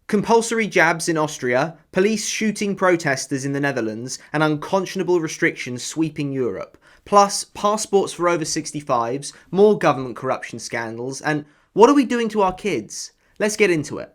Compulsory jabs in Austria, police shooting protesters in the Netherlands, and unconscionable restrictions sweeping Europe. Plus, passports for over 65s, more government corruption scandals, and what are we doing to our kids? Let's get into it.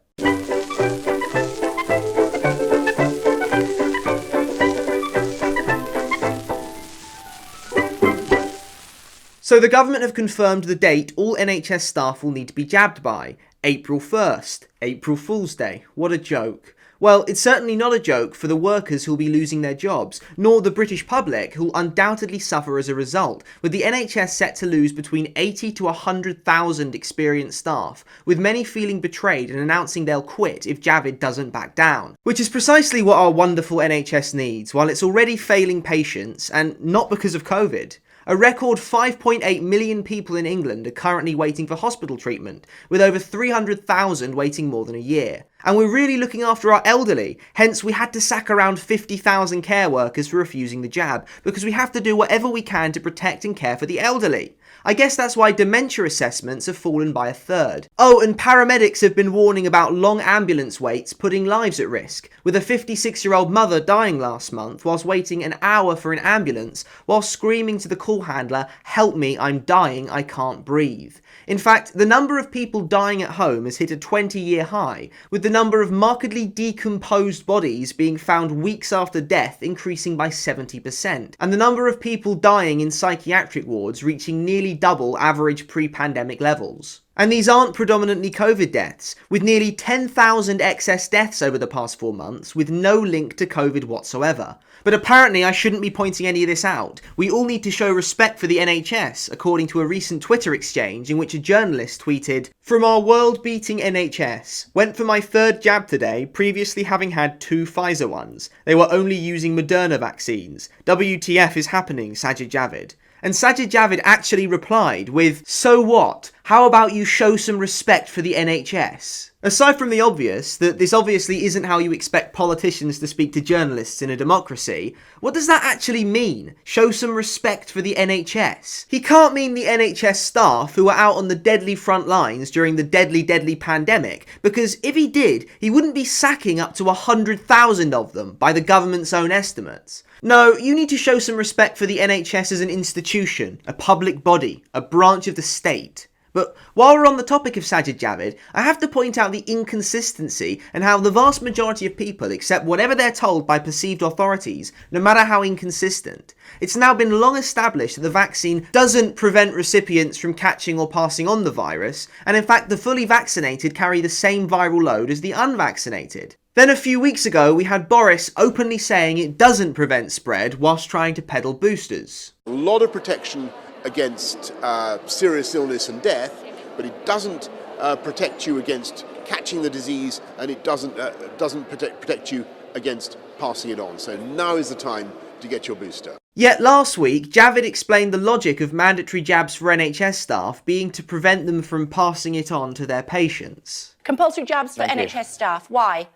So the government have confirmed the date all NHS staff will need to be jabbed by. April 1st. April Fool's Day. What a joke. Well, it's certainly not a joke for the workers who'll be losing their jobs, nor the British public who'll undoubtedly suffer as a result, with the NHS set to lose between 80 to 100,000 experienced staff, with many feeling betrayed and announcing they'll quit if Javid doesn't back down. Which is precisely what our wonderful NHS needs, while it's already failing patients, and not because of COVID. A record 5.8 million people in England are currently waiting for hospital treatment, with over 300,000 waiting more than a year. And we're really looking after our elderly, hence we had to sack around 50,000 care workers for refusing the jab, because we have to do whatever we can to protect and care for the elderly. I guess that's why dementia assessments have fallen by a third. Oh, and paramedics have been warning about long ambulance waits putting lives at risk, with a 56-year-old mother dying last month whilst waiting an hour for an ambulance while screaming to the call handler, "Help me, I'm dying, I can't breathe." In fact, the number of people dying at home has hit a 20-year high, with the number of markedly decomposed bodies being found weeks after death increasing by 70%, and the number of people dying in psychiatric wards reaching nearly double average pre-pandemic levels. And these aren't predominantly COVID deaths, with nearly 10,000 excess deaths over the past 4 months with no link to COVID whatsoever. But apparently I shouldn't be pointing any of this out. We all need to show respect for the NHS, according to a recent Twitter exchange in which a journalist tweeted, "From our world-beating NHS, went for my 3rd jab today, previously having had 2 Pfizer ones. They were only using Moderna vaccines. WTF is happening, Sajid Javid." And Sajid Javid actually replied with, "So what? How about you show some respect for the NHS?" Aside from the obvious, that this obviously isn't how you expect politicians to speak to journalists in a democracy, what does that actually mean? Show some respect for the NHS? He can't mean the NHS staff who were out on the deadly front lines during the deadly pandemic, because if he did, he wouldn't be sacking up to 100,000 of them, by the government's own estimates. No, you need to show some respect for the NHS as an institution, a public body, a branch of the state. But while we're on the topic of Sajid Javid, I have to point out the inconsistency and how the vast majority of people accept whatever they're told by perceived authorities, no matter how inconsistent. It's now been long established that the vaccine doesn't prevent recipients from catching or passing on the virus, and in fact the fully vaccinated carry the same viral load as the unvaccinated. Then a few weeks ago we had Boris openly saying it doesn't prevent spread whilst trying to peddle boosters. A lot of protection against serious illness and death, but it doesn't protect you against catching the disease, and it doesn't protect you against passing it on. So now is the time to get your booster. Yet last week, Javid explained the logic of mandatory jabs for NHS staff being to prevent them from passing it on to their patients. Compulsory jabs for NHS staff, why?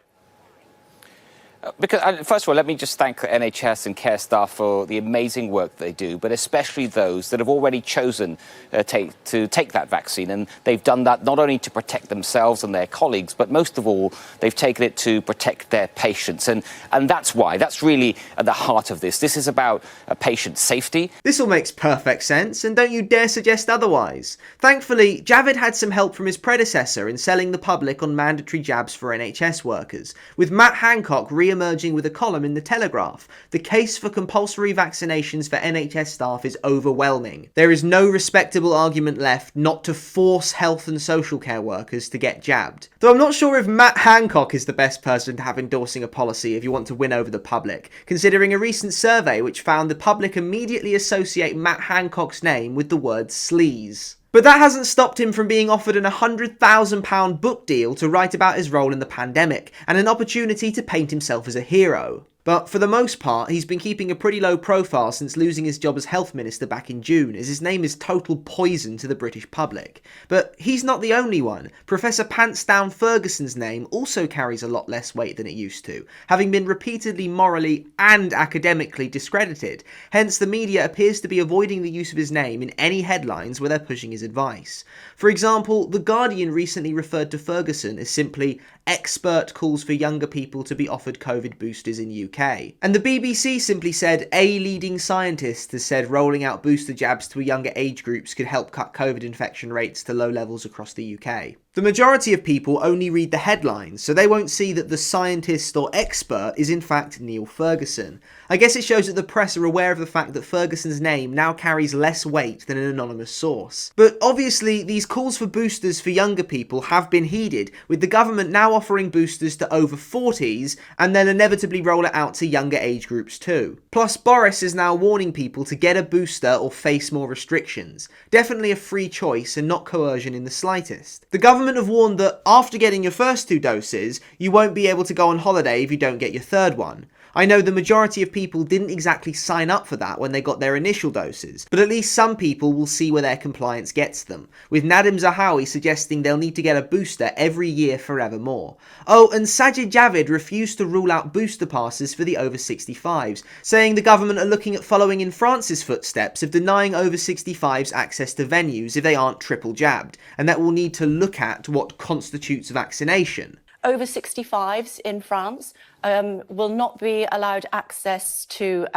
Because, first of all, let me just thank the NHS and care staff for the amazing work they do, but especially those that have already chosen to take that vaccine. And they've done that not only to protect themselves and their colleagues, but most of all, they've taken it to protect their patients. And that's why, that's really at the heart of this. This is about patient safety. This all makes perfect sense, and don't you dare suggest otherwise. Thankfully, Javid had some help from his predecessor in selling the public on mandatory jabs for NHS workers, with Matt Hancock re-emerging with a column in The Telegraph. The case for compulsory vaccinations for NHS staff is overwhelming. There is no respectable argument left not to force health and social care workers to get jabbed. Though I'm not sure if Matt Hancock is the best person to have endorsing a policy if you want to win over the public, considering a recent survey which found the public immediately associate Matt Hancock's name with the word sleaze. But that hasn't stopped him from being offered an £100,000 book deal to write about his role in the pandemic, and an opportunity to paint himself as a hero. But for the most part, he's been keeping a pretty low profile since losing his job as health minister back in June, as his name is total poison to the British public. But he's not the only one. Professor Pants Down Ferguson's name also carries a lot less weight than it used to, having been repeatedly morally and academically discredited. Hence, the media appears to be avoiding the use of his name in any headlines where they're pushing his advice. For example, The Guardian recently referred to Ferguson as simply expert calls for younger people to be offered COVID boosters in UK. And the BBC simply said a leading scientist has said rolling out booster jabs to younger age groups could help cut COVID infection rates to low levels across the UK. The majority of people only read the headlines, so they won't see that the scientist or expert is in fact Neil Ferguson. I guess it shows that the press are aware of the fact that Ferguson's name now carries less weight than an anonymous source. But obviously, these calls for boosters for younger people have been heeded, with the government now offering boosters to over 40s, and then inevitably roll it out to younger age groups too. Plus, Boris is now warning people to get a booster or face more restrictions. Definitely a free choice and not coercion in the slightest. The government have warned that after getting your first 2 doses, you won't be able to go on holiday if you don't get your 3rd one. I know the majority of people didn't exactly sign up for that when they got their initial doses, but at least some people will see where their compliance gets them, with Nadim Zahawi suggesting they'll need to get a booster every year forevermore. Oh, and Sajid Javid refused to rule out booster passes for the over 65s, saying the government are looking at following in France's footsteps of denying over 65s access to venues if they aren't triple jabbed, and that will need to look at what constitutes vaccination. Over 65s in France will not be allowed access to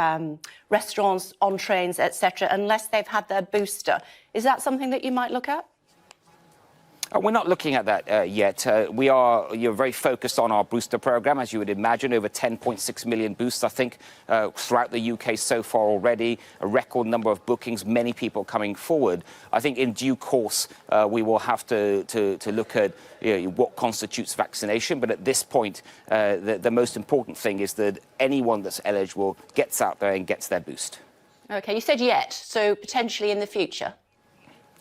restaurants, on trains, etc., unless they've had their booster. Is that something that you might look at? We're not looking at that yet. You're very focused on our booster program, as you would imagine, over 10.6 million boosts, I think, throughout the UK so far already, a record number of bookings, many people coming forward. I think in due course, we will have to look at what constitutes vaccination. But at this point, the most important thing is that anyone that's eligible gets out there and gets their boost. Okay, you said yet, so potentially in the future.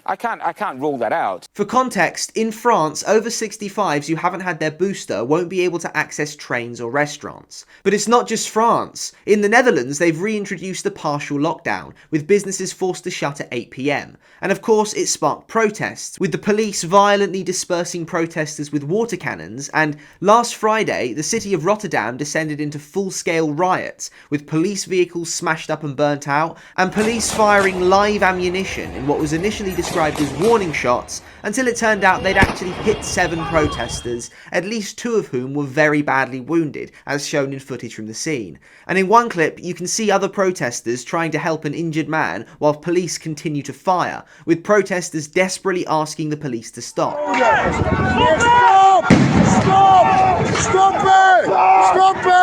I can't rule that out. For context, in France, over 65s who haven't had their booster won't be able to access trains or restaurants. But it's not just France. In the Netherlands, they've reintroduced a partial lockdown, with businesses forced to shut at 8 PM. And of course, it sparked protests, with the police violently dispersing protesters with water cannons, and last Friday, the city of Rotterdam descended into full-scale riots, with police vehicles smashed up and burnt out, and police firing live ammunition in what was initially described as warning shots, until it turned out they'd actually hit 7 protesters, at least 2 of whom were very badly wounded, as shown in footage from the scene. And in one clip, you can see other protesters trying to help an injured man while police continue to fire, with protesters desperately asking the police to stop. Stop! Stop! Stop it! Stop it!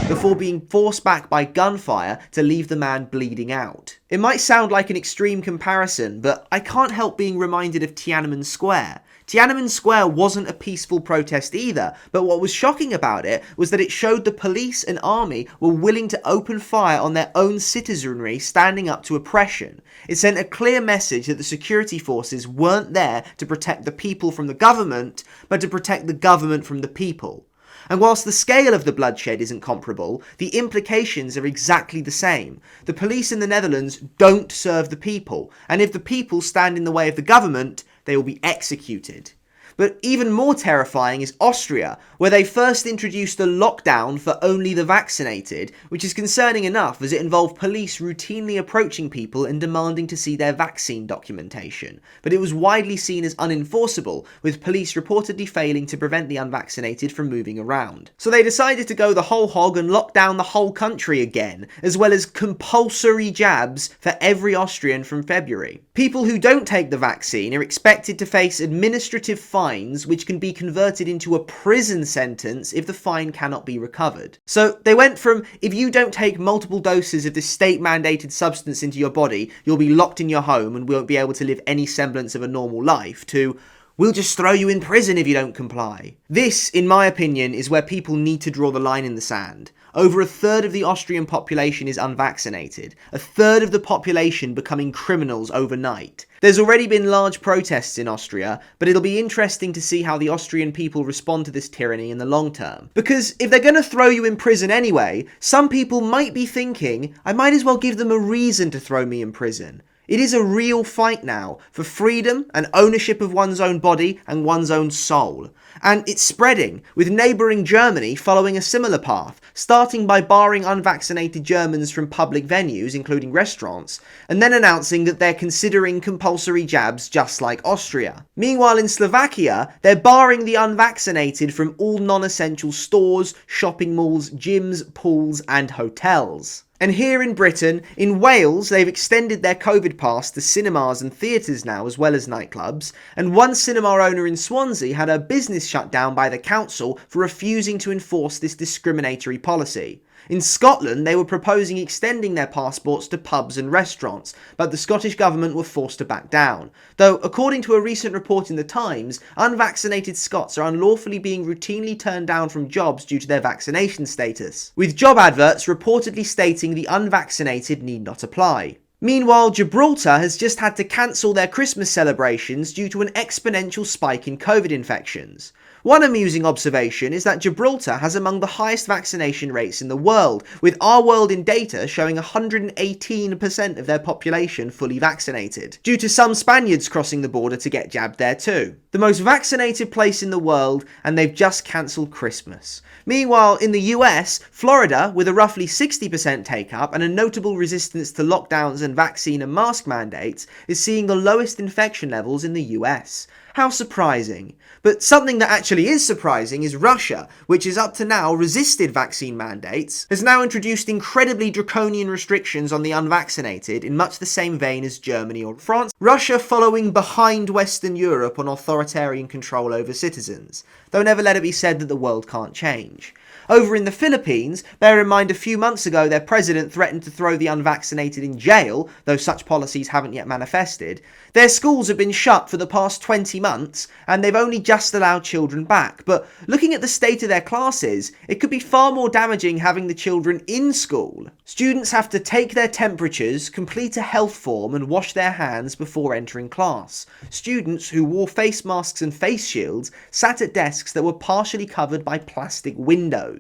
Before being forced back by gunfire to leave the man bleeding out. It might sound like an extreme comparison, but I can't help being reminded of Tiananmen Square. Tiananmen Square wasn't a peaceful protest either, but what was shocking about it was that it showed the police and army were willing to open fire on their own citizenry standing up to oppression. It sent a clear message that the security forces weren't there to protect the people from the government, but to protect the government from the people. And whilst the scale of the bloodshed isn't comparable, the implications are exactly the same. The police in the Netherlands don't serve the people, and if the people stand in the way of the government, they will be executed. But even more terrifying is Austria, where they first introduced a lockdown for only the vaccinated, which is concerning enough as it involved police routinely approaching people and demanding to see their vaccine documentation. But it was widely seen as unenforceable, with police reportedly failing to prevent the unvaccinated from moving around. So they decided to go the whole hog and lock down the whole country again, as well as compulsory jabs for every Austrian from February. People who don't take the vaccine are expected to face administrative fines, which can be converted into a prison sentence if the fine cannot be recovered. So they went from, if you don't take multiple doses of this state-mandated substance into your body, you'll be locked in your home and won't be able to live any semblance of a normal life, to, we'll just throw you in prison if you don't comply. This, in my opinion, is where people need to draw the line in the sand. Over a third of the Austrian population is unvaccinated, a third of the population becoming criminals overnight. There's already been large protests in Austria, but it'll be interesting to see how the Austrian people respond to this tyranny in the long term. Because if they're going to throw you in prison anyway, some people might be thinking, I might as well give them a reason to throw me in prison. It is a real fight now for freedom and ownership of one's own body and one's own soul. And it's spreading, with neighbouring Germany following a similar path, starting by barring unvaccinated Germans from public venues, including restaurants, and then announcing that they're considering compulsory jabs just like Austria. Meanwhile in Slovakia, they're barring the unvaccinated from all non-essential stores, shopping malls, gyms, pools and hotels. And here in Britain, in Wales, they've extended their COVID pass to cinemas and theatres now, as well as nightclubs, and one cinema owner in Swansea had her business shut down by the council for refusing to enforce this discriminatory policy. In Scotland, they were proposing extending their passports to pubs and restaurants, but the Scottish government were forced to back down. Though, according to a recent report in The Times, unvaccinated Scots are unlawfully being routinely turned down from jobs due to their vaccination status, with job adverts reportedly stating the unvaccinated need not apply. Meanwhile, Gibraltar has just had to cancel their Christmas celebrations due to an exponential spike in COVID infections. One amusing observation is that Gibraltar has among the highest vaccination rates in the world, with Our World in data showing 118% of their population fully vaccinated, due to some Spaniards crossing the border to get jabbed there too. The most vaccinated place in the world, and they've just cancelled Christmas. Meanwhile, in the US, Florida, with a roughly 60% take-up and a notable resistance to lockdowns and vaccine and mask mandates, is seeing the lowest infection levels in the US. How surprising. But something that actually is surprising is Russia, which has up to now resisted vaccine mandates, has now introduced incredibly draconian restrictions on the unvaccinated in much the same vein as Germany or France. Russia following behind Western Europe on authoritarian control over citizens, though never let it be said that the world can't change. Over in the Philippines, bear in mind a few months ago their president threatened to throw the unvaccinated in jail, though such policies haven't yet manifested. Their schools have been shut for the past 20 months, and they've only just allowed children back. But looking at the state of their classes, it could be far more damaging having the children in school. Students have to take their temperatures, complete a health form, and wash their hands before entering class. Students who wore face masks and face shields sat at desks that were partially covered by plastic windows.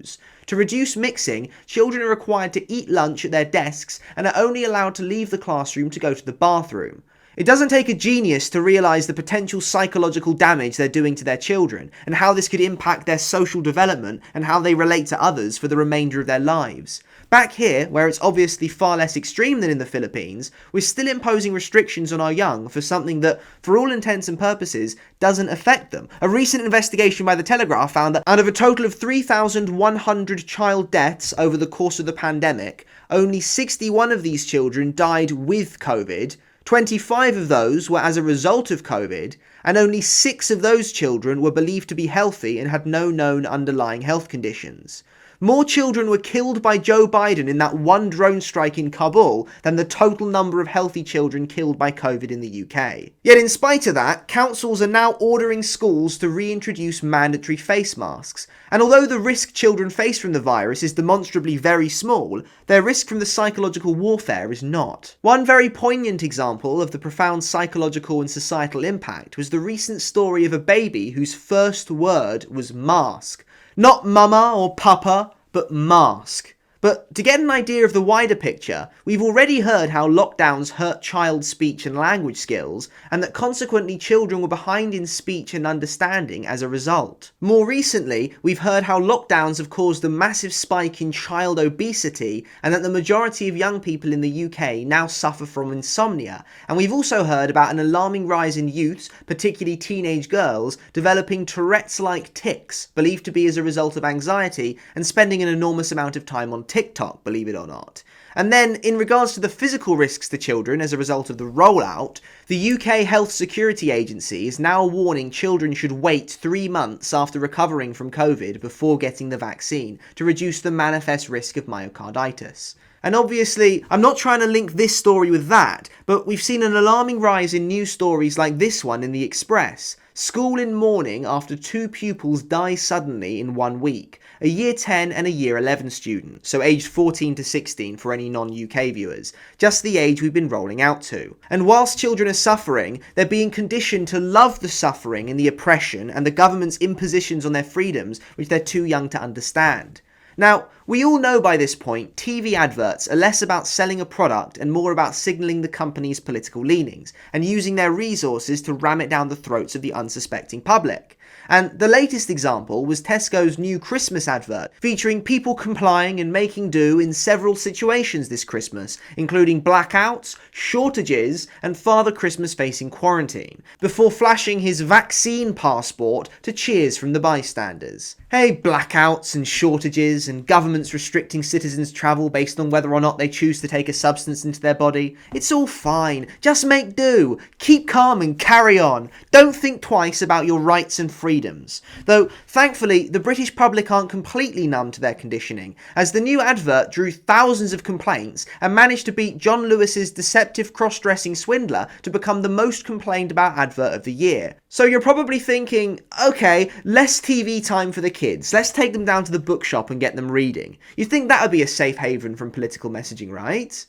To reduce mixing, children are required to eat lunch at their desks and are only allowed to leave the classroom to go to the bathroom. It doesn't take a genius to realise the potential psychological damage they're doing to their children, and how this could impact their social development and how they relate to others for the remainder of their lives. Back here, where it's obviously far less extreme than in the Philippines, we're still imposing restrictions on our young for something that, for all intents and purposes, doesn't affect them. A recent investigation by The Telegraph found that out of a total of 3,100 child deaths over the course of the pandemic, only 61 of these children died with COVID, 25 of those were as a result of COVID, and only 6 of those children were believed to be healthy and had no known underlying health conditions. More children were killed by Joe Biden in that one drone strike in Kabul than the total number of healthy children killed by COVID in the UK. Yet in spite of that, councils are now ordering schools to reintroduce mandatory face masks. And although the risk children face from the virus is demonstrably very small, their risk from the psychological warfare is not. One very poignant example of the profound psychological and societal impact was the recent story of a baby whose first word was mask. Not mama or papa, but mask. But to get an idea of the wider picture, we've already heard how lockdowns hurt child speech and language skills, and that consequently children were behind in speech and understanding as a result. More recently, we've heard how lockdowns have caused a massive spike in child obesity, and that the majority of young people in the UK now suffer from insomnia. And we've also heard about an alarming rise in youths, particularly teenage girls, developing Tourette's-like tics, believed to be as a result of anxiety, and spending an enormous amount of time on TikTok, believe it or not. And then, in regards to the physical risks to children as a result of the rollout, the UK Health Security Agency is now warning children should wait 3 months after recovering from COVID before getting the vaccine to reduce the manifest risk of myocarditis. And obviously, I'm not trying to link this story with that, but we've seen an alarming rise in news stories like this one in the Express. School in mourning after 2 pupils die suddenly in 1 week. A Year 10 and a Year 11 student, so aged 14 to 16 for any non-UK viewers, just the age we've been rolling out to. And whilst children are suffering, they're being conditioned to love the suffering and the oppression and the government's impositions on their freedoms which they're too young to understand. Now, we all know by this point TV adverts are less about selling a product and more about signalling the company's political leanings and using their resources to ram it down the throats of the unsuspecting public. And the latest example was Tesco's new Christmas advert, featuring people complying and making do in several situations this Christmas, including blackouts, shortages, and Father Christmas facing quarantine, before flashing his vaccine passport to cheers from the bystanders. Hey, blackouts and shortages and governments restricting citizens' travel based on whether or not they choose to take a substance into their body. It's all fine. Just make do. Keep calm and carry on. Don't think twice about your rights and freedoms. Though, thankfully, the British public aren't completely numb to their conditioning, as the new advert drew thousands of complaints and managed to beat John Lewis's deceptive cross-dressing swindler to become the most complained about advert of the year. So you're probably thinking, okay, less TV time for the kids. Let's take them down to the bookshop and get them reading. You'd think that would be a safe haven from political messaging, right?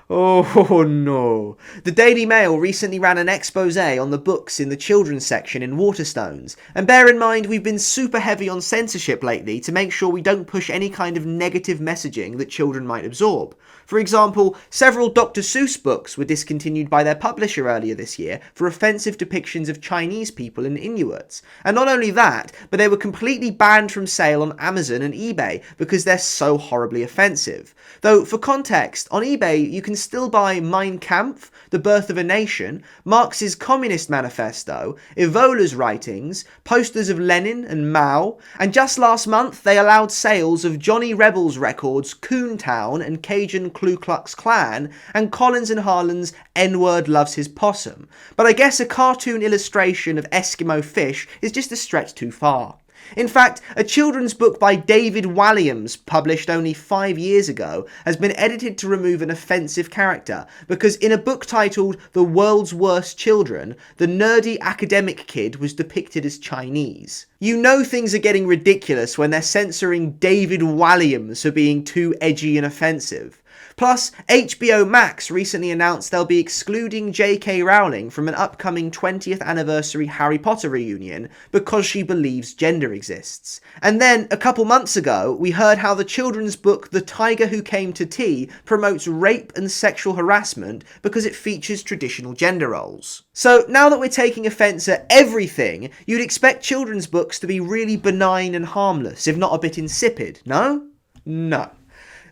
Oh no. The Daily Mail recently ran an expose on the books in the children's section in Waterstones. And bear in mind, we've been super heavy on censorship lately to make sure we don't push any kind of negative messaging that children might absorb. For example, several Dr. Seuss books were discontinued by their publisher earlier this year for offensive depictions of Chinese people and Inuits. And not only that, but they were completely banned from sale on Amazon and eBay because they're so horribly offensive. Though, for context, on eBay you can still buy Mein Kampf, The Birth of a Nation, Marx's Communist Manifesto, Evola's writings, posters of Lenin and Mao, and just last month they allowed sales of Johnny Rebels records Coontown and Cajun Ku Klux Klan, and Collins and Harlan's N-Word Loves His Possum. But I guess a cartoon illustration of Eskimo fish is just a stretch too far. In fact, a children's book by David Walliams, published only 5 years ago, has been edited to remove an offensive character, because in a book titled The World's Worst Children, the nerdy academic kid was depicted as Chinese. You know things are getting ridiculous when they're censoring David Walliams for being too edgy and offensive. Plus, HBO Max recently announced they'll be excluding J.K. Rowling from an upcoming 20th anniversary Harry Potter reunion because she believes gender exists. And then, a couple months ago, we heard how the children's book The Tiger Who Came to Tea promotes rape and sexual harassment because it features traditional gender roles. So, now that we're taking offence at everything, you'd expect children's books to be really benign and harmless, if not a bit insipid, no? No.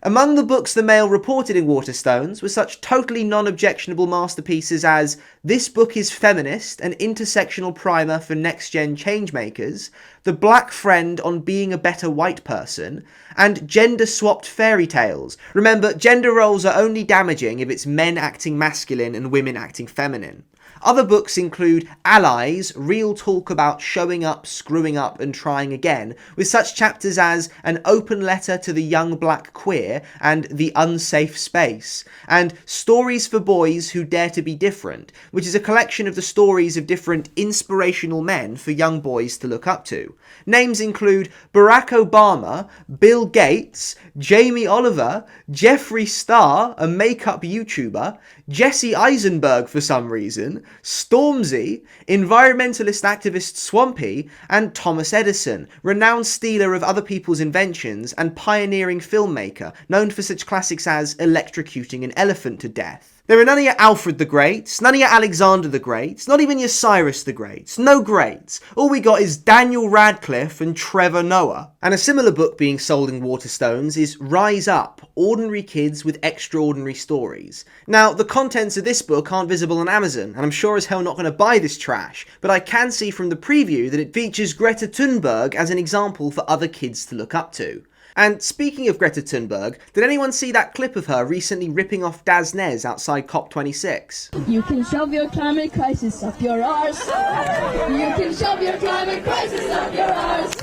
Among the books the Mail reported in Waterstones were such totally non-objectionable masterpieces as This Book is Feminist, an intersectional primer for next-gen changemakers, The Black Friend on Being a Better White Person, and Gender-Swapped Fairy Tales. Remember, gender roles are only damaging if it's men acting masculine and women acting feminine. Other books include Allies, real talk about showing up, screwing up and trying again, with such chapters as An Open Letter to the Young Black Queer and The Unsafe Space, and Stories for Boys Who Dare to Be Different, which is a collection of the stories of different inspirational men for young boys to look up to. Names include Barack Obama, Bill Gates, Jamie Oliver, Jeffree Star, a makeup YouTuber, Jesse Eisenberg for some reason, Stormzy, environmentalist activist Swampy, and Thomas Edison, renowned stealer of other people's inventions and pioneering filmmaker, known for such classics as electrocuting an elephant to death. There are none of your Alfred the Greats, none of your Alexander the Greats, not even your Cyrus the Greats. No greats. All we got is Daniel Radcliffe and Trevor Noah. And a similar book being sold in Waterstones is Rise Up, Ordinary Kids with Extraordinary Stories. Now, the contents of this book aren't visible on Amazon, and I'm sure as hell not going to buy this trash, but I can see from the preview that it features Greta Thunberg as an example for other kids to look up to. And speaking of Greta Thunberg, did anyone see that clip of her recently ripping off Daz Nez outside COP26? You can shove your climate crisis up your arse. You can shove your climate crisis up your arse.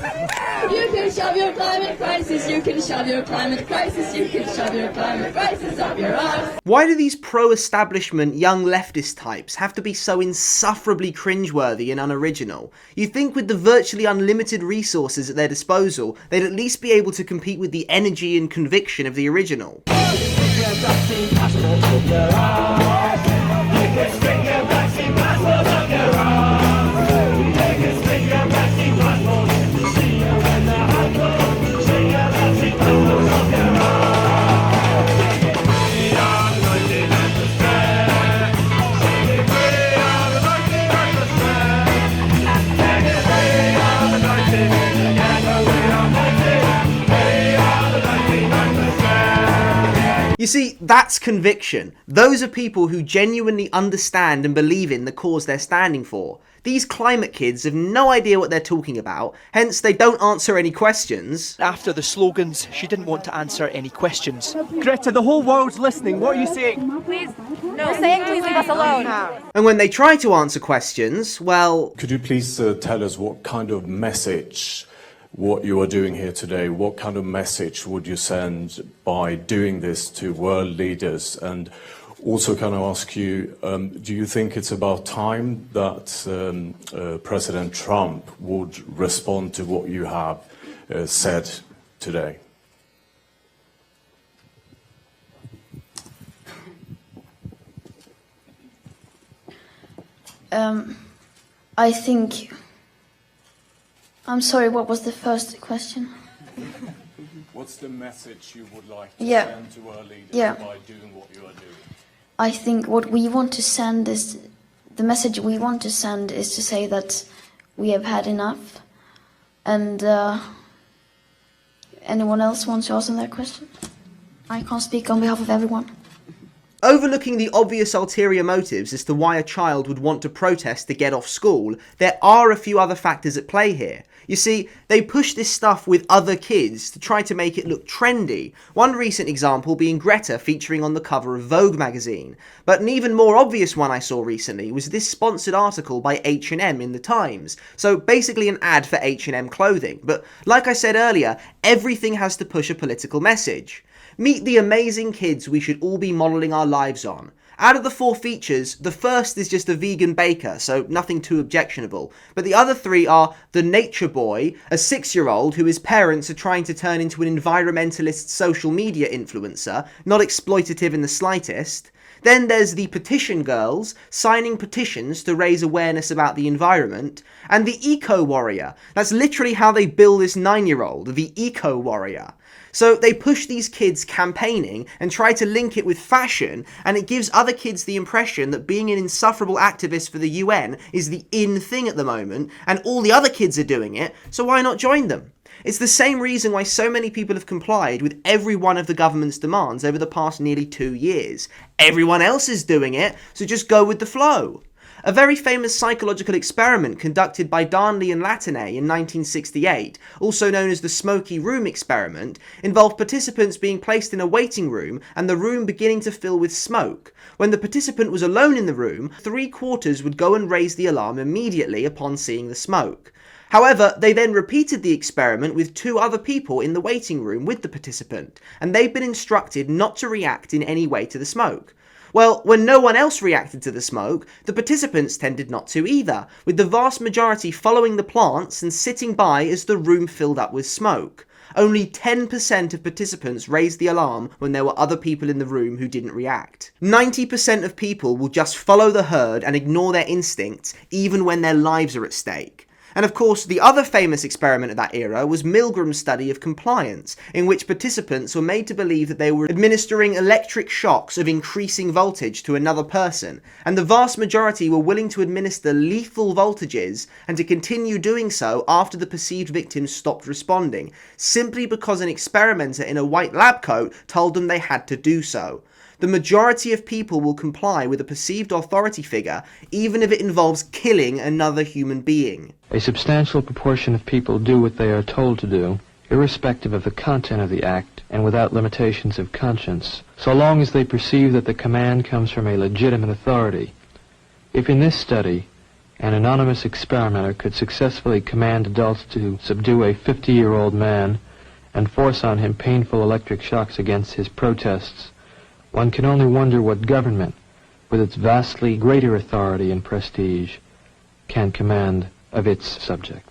You can shove your climate crisis. You can shove your climate crisis. You can shove your climate crisis up your arse. Why do these pro-establishment young leftist types have to be so insufferably cringeworthy and unoriginal? You'd think with the virtually unlimited resources at their disposal, they'd at least be able to compete with the energy and conviction of the original. You see, that's conviction. Those are people who genuinely understand and believe in the cause they're standing for. These climate kids have no idea what they're talking about, hence they don't answer any questions. After the slogans, she didn't want to answer any questions. Greta, the whole world's listening. What are you saying? Please, no saying, please leave us alone. And when they try to answer questions, well... Could you please tell us what kind of message, what you are doing here today, what kind of message would you send by doing this to world leaders? And also can I ask you, do you think it's about time that President Trump would respond to what you have said today? I think... I'm sorry, what was the first question? What's the message you would like to Yeah. send to our leaders Yeah. by doing what you are doing? I think what we want to send is... The message we want to send is to say that we have had enough. And anyone else wants to answer that question? I can't speak on behalf of everyone. Overlooking the obvious ulterior motives as to why a child would want to protest to get off school, there are a few other factors at play here. You see, they push this stuff with other kids to try to make it look trendy, one recent example being Greta featuring on the cover of Vogue magazine. But an even more obvious one I saw recently was this sponsored article by H&M in the Times, so basically an ad for H&M clothing. But like I said earlier, everything has to push a political message. Meet the amazing kids we should all be modelling our lives on. Out of the 4 features, the first is just a vegan baker, so nothing too objectionable. But the other 3 are the nature boy, a 6-year-old who his parents are trying to turn into an environmentalist social media influencer, not exploitative in the slightest. Then there's the petition girls, signing petitions to raise awareness about the environment. And the eco-warrior. That's literally how they bill this 9-year-old, the eco-warrior. So they push these kids campaigning and try to link it with fashion, and it gives other kids the impression that being an insufferable activist for the UN is the in thing at the moment, and all the other kids are doing it, so why not join them? It's the same reason why so many people have complied with every one of the government's demands over the past nearly 2 years. Everyone else is doing it, so just go with the flow. A very famous psychological experiment conducted by Darnley and Latané in 1968, also known as the Smoky Room experiment, involved participants being placed in a waiting room and the room beginning to fill with smoke. When the participant was alone in the room, 3/4 would go and raise the alarm immediately upon seeing the smoke. However, they then repeated the experiment with 2 other people in the waiting room with the participant, and they've been instructed not to react in any way to the smoke. Well, when no one else reacted to the smoke, the participants tended not to either, with the vast majority following the plants and sitting by as the room filled up with smoke. Only 10% of participants raised the alarm when there were other people in the room who didn't react. 90% of people will just follow the herd and ignore their instincts, even when their lives are at stake. And of course, the other famous experiment of that era was Milgram's study of compliance, in which participants were made to believe that they were administering electric shocks of increasing voltage to another person, and the vast majority were willing to administer lethal voltages and to continue doing so after the perceived victims stopped responding, simply because an experimenter in a white lab coat told them they had to do so. The majority of people will comply with a perceived authority figure, even if it involves killing another human being. A substantial proportion of people do what they are told to do, irrespective of the content of the act and without limitations of conscience, so long as they perceive that the command comes from a legitimate authority. If in this study, an anonymous experimenter could successfully command adults to subdue a 50-year-old man and force on him painful electric shocks against his protests, one can only wonder what government, with its vastly greater authority and prestige, can command of its subjects.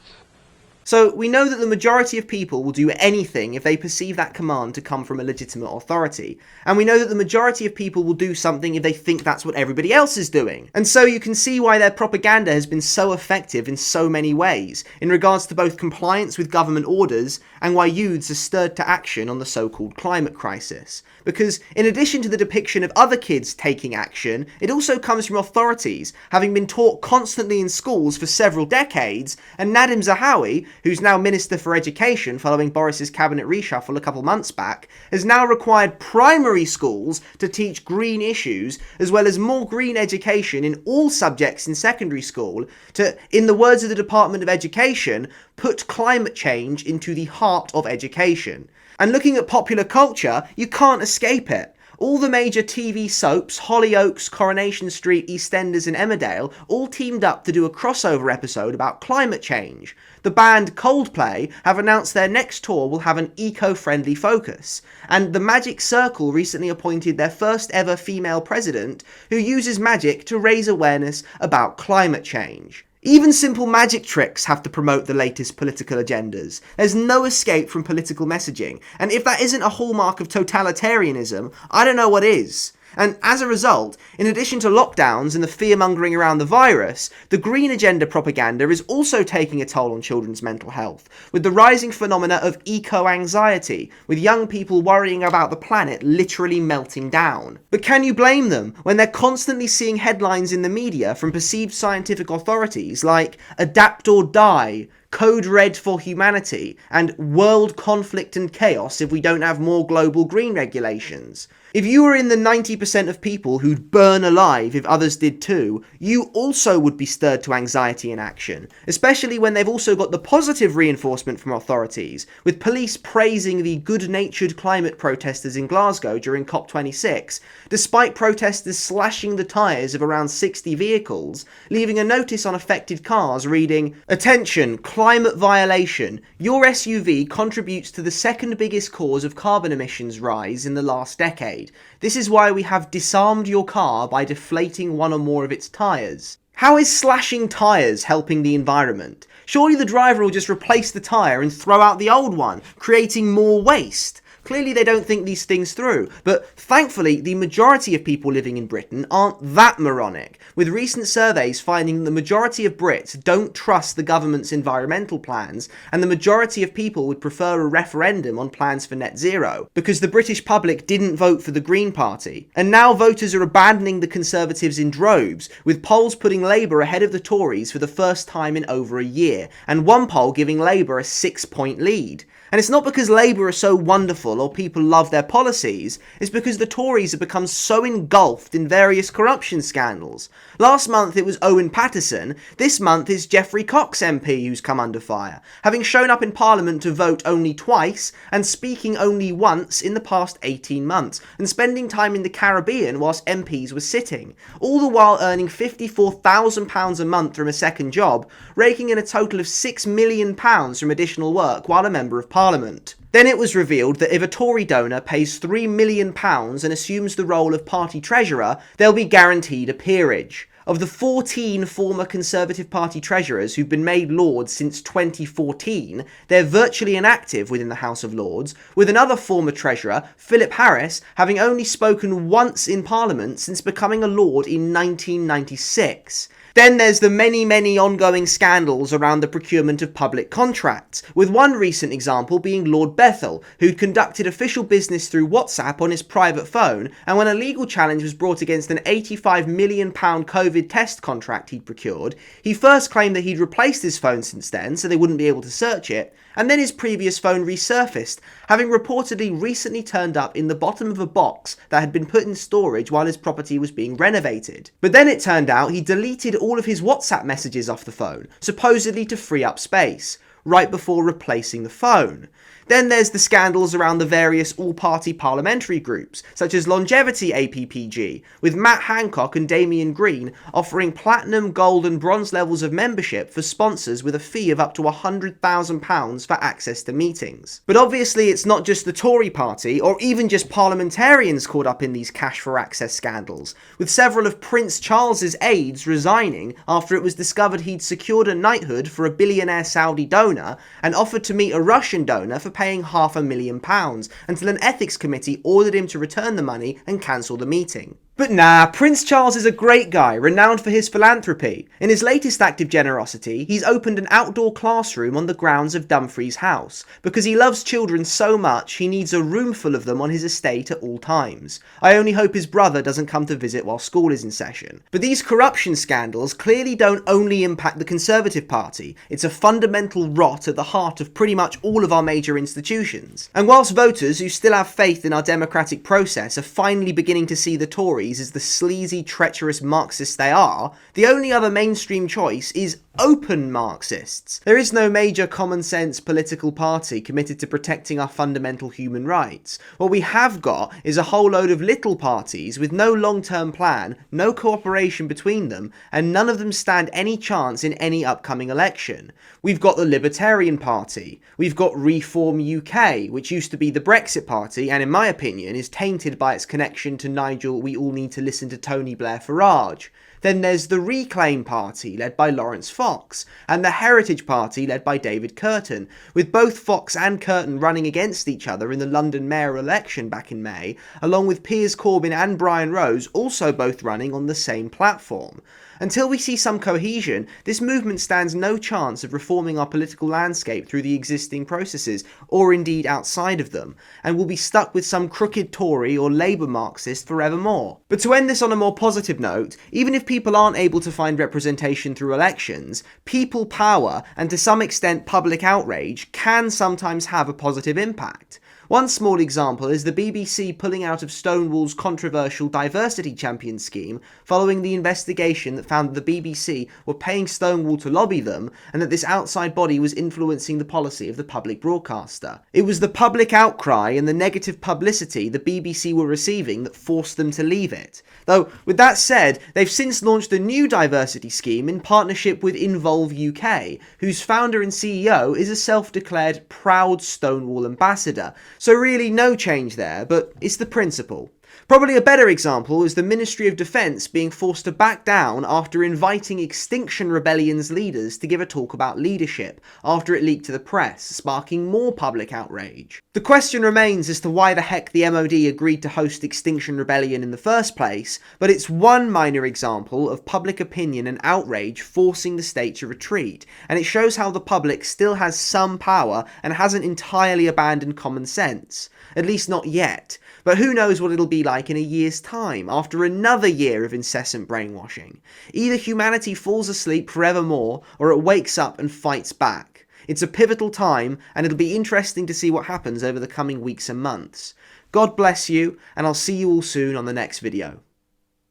So we know that the majority of people will do anything if they perceive that command to come from a legitimate authority. And we know that the majority of people will do something if they think that's what everybody else is doing. And so you can see why their propaganda has been so effective in so many ways, in regards to both compliance with government orders and why youths are stirred to action on the so-called climate crisis. Because in addition to the depiction of other kids taking action, it also comes from authorities, having been taught constantly in schools for several decades, and Nadim Zahawi, who's now Minister for Education following Boris's cabinet reshuffle a couple months back, has now required primary schools to teach green issues, as well as more green education in all subjects in secondary school to, in the words of the Department of Education, put climate change into the heart of education. And looking at popular culture, you can't escape it. All the major TV soaps, Hollyoaks, Coronation Street, EastEnders and Emmerdale, all teamed up to do a crossover episode about climate change. The band Coldplay have announced their next tour will have an eco-friendly focus, and the Magic Circle recently appointed their first ever female president who uses magic to raise awareness about climate change. Even simple magic tricks have to promote the latest political agendas. There's no escape from political messaging, and if that isn't a hallmark of totalitarianism, I don't know what is. And as a result, in addition to lockdowns and the fear-mongering around the virus, the green agenda propaganda is also taking a toll on children's mental health, with the rising phenomena of eco-anxiety, with young people worrying about the planet literally melting down. But can you blame them when they're constantly seeing headlines in the media from perceived scientific authorities like "Adapt or Die," "Code Red for Humanity," and "World Conflict and Chaos if we don't have more global green regulations"? If you were in the 90% of people who'd burn alive if others did too, you also would be stirred to anxiety and action, especially when they've also got the positive reinforcement from authorities, with police praising the good-natured climate protesters in Glasgow during COP26, despite protesters slashing the tyres of around 60 vehicles, leaving a notice on affected cars reading, "Attention, climate violation. Your SUV contributes to the second biggest cause of carbon emissions rise in the last decade. This is why we have disarmed your car by deflating one or more of its tyres." How is slashing tyres helping the environment? Surely the driver will just replace the tyre and throw out the old one, creating more waste. Clearly they don't think these things through, but thankfully the majority of people living in Britain aren't that moronic, with recent surveys finding the majority of Brits don't trust the government's environmental plans, and the majority of people would prefer a referendum on plans for net zero, because the British public didn't vote for the Green Party. And now voters are abandoning the Conservatives in droves, with polls putting Labour ahead of the Tories for the first time in over a year, and one poll giving Labour a 6-point lead. And it's not because Labour are so wonderful or people love their policies, it's because the Tories have become so engulfed in various corruption scandals. Last month it was Owen Paterson, this month it's Geoffrey Cox MP who's come under fire, having shown up in Parliament to vote only twice and speaking only once in the past 18 months, and spending time in the Caribbean whilst MPs were sitting, all the while earning £54,000 a month from a second job, raking in a total of £6 million from additional work while a Member of Parliament. Then it was revealed that if a Tory donor pays £3 million and assumes the role of party treasurer, they'll be guaranteed a peerage. Of the 14 former Conservative Party treasurers who've been made Lords since 2014, they're virtually inactive within the House of Lords, with another former treasurer, Philip Harris, having only spoken once in Parliament since becoming a Lord in 1996. Then there's the many ongoing scandals around the procurement of public contracts, with one recent example being Lord Bethell, who'd conducted official business through WhatsApp on his private phone, and when a legal challenge was brought against an £85 million COVID test contract he'd procured, he first claimed that he'd replaced his phone since then so they wouldn't be able to search it, and then his previous phone resurfaced, having reportedly recently turned up in the bottom of a box that had been put in storage while his property was being renovated. But then it turned out he deleted all of his WhatsApp messages off the phone, supposedly to free up space, right before replacing the phone. Then there's the scandals around the various all-party parliamentary groups, such as Longevity APPG, with Matt Hancock and Damien Green offering platinum, gold and bronze levels of membership for sponsors with a fee of up to £100,000 for access to meetings. But obviously it's not just the Tory party, or even just parliamentarians caught up in these cash for access scandals, with several of Prince Charles's aides resigning after it was discovered he'd secured a knighthood for a billionaire Saudi donor and offered to meet a Russian donor for paying £500,000 until an ethics committee ordered him to return the money and cancel the meeting. But nah, Prince Charles is a great guy, renowned for his philanthropy. In his latest act of generosity, he's opened an outdoor classroom on the grounds of Dumfries House, because he loves children so much he needs a room full of them on his estate at all times. I only hope his brother doesn't come to visit while school is in session. But these corruption scandals clearly don't only impact the Conservative Party, it's a fundamental rot at the heart of pretty much all of our major institutions. And whilst voters who still have faith in our democratic process are finally beginning to see the Tories as the sleazy, treacherous Marxists they are, the only other mainstream choice is open Marxists. There is no major common sense political party committed to protecting our fundamental human rights. What we have got is a whole load of little parties with no long-term plan, no cooperation between them, and none of them stand any chance in any upcoming election. We've got the Libertarian Party, we've got Reform UK, which used to be the Brexit Party and in my opinion is tainted by its connection to Nigel "we all need to listen to Tony Blair" Farage. Then there's the Reclaim Party, led by Lawrence Fox, and the Heritage Party, led by David Curtin, with both Fox and Curtin running against each other in the London mayoral election back in May, along with Piers Corbyn and Brian Rose also both running on the same platform. Until we see some cohesion, this movement stands no chance of reforming our political landscape through the existing processes, or indeed outside of them, and will be stuck with some crooked Tory or Labour Marxist forevermore. But to end this on a more positive note, even if people aren't able to find representation through elections, people power, and to some extent public outrage, can sometimes have a positive impact. One small example is the BBC pulling out of Stonewall's controversial diversity champion scheme following the investigation that found that the BBC were paying Stonewall to lobby them and that this outside body was influencing the policy of the public broadcaster. It was the public outcry and the negative publicity the BBC were receiving that forced them to leave it. Though, with that said, they've since launched a new diversity scheme in partnership with Involve UK, whose founder and CEO is a self-declared proud Stonewall ambassador. So really no change there, but it's the principle. Probably a better example is the Ministry of Defence being forced to back down after inviting Extinction Rebellion's leaders to give a talk about leadership after it leaked to the press, sparking more public outrage. The question remains as to why the heck the MOD agreed to host Extinction Rebellion in the first place, but it's one minor example of public opinion and outrage forcing the state to retreat, and it shows how the public still has some power and hasn't entirely abandoned common sense. At least not yet. But who knows what it'll be like in a year's time, after another year of incessant brainwashing. Either humanity falls asleep forevermore, or it wakes up and fights back. It's a pivotal time, and it'll be interesting to see what happens over the coming weeks and months. God bless you, and I'll see you all soon on the next video.